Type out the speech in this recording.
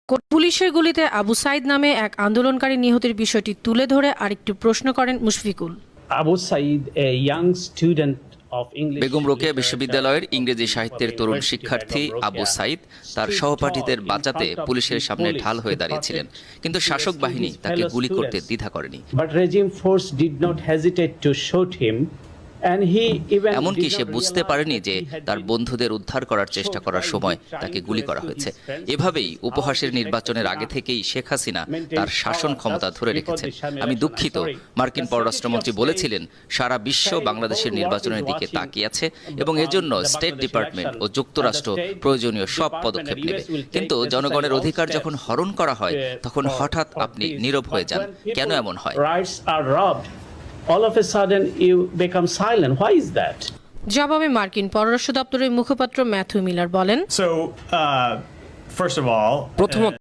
পুলিশের গুলিতে আবু সাইদ নামে এক আন্দোলনকারী নিহতের বিষয়টি তুলে ধরে আরেকটু প্রশ্ন করেন Mushfiqul. Abu Saeed, a young student of English Begum Rokeya বিশ্ববিদ্যালয়ের ইংরেজি সাহিত্যের তরুণ শিক্ষার্থী আবু সাইদ তার সহপাঠীদের বাঁচাতে পুলিশের সামনে ঢাল হয়ে দাঁড়িয়েছিলেন, কিন্তু শাসক বাহিনী তাকে গুলি করতে দ্বিধা করেনি। But regime force did not hesitate to shoot him. এমনকি সে বুঝতে পারেনি যে তার বন্ধুদের উদ্ধার করার চেষ্টা করার সময় তাকে গুলি করা হয়েছে। এভাবেই উপহাসের নির্বাচনের আগে থেকেই শেখ হাসিনা তার শাসন ক্ষমতা ধরে রেখেছেন। আমি দুঃখিত, মার্কিন পররাষ্ট্রমন্ত্রী বলেছিলেন সারা বিশ্ব বাংলাদেশের নির্বাচনের দিকে তাকিয়ে আছে এবং এজন্য স্টেট ডিপার্টমেন্ট ও যুক্তরাষ্ট্র প্রয়োজনীয় সব পদক্ষেপ নেবে। কিন্তু জনগণের অধিকার যখন হরণ করা হয় তখন হঠাৎ আপনি নীরব হয়ে যান। কেন এমন হয়? All of a sudden you become silent. Why is that? জবাবে মার্কিন পররাষ্ট্র দপ্তরের মুখপাত্র ম্যাথু মিলার বলেন, প্রথমত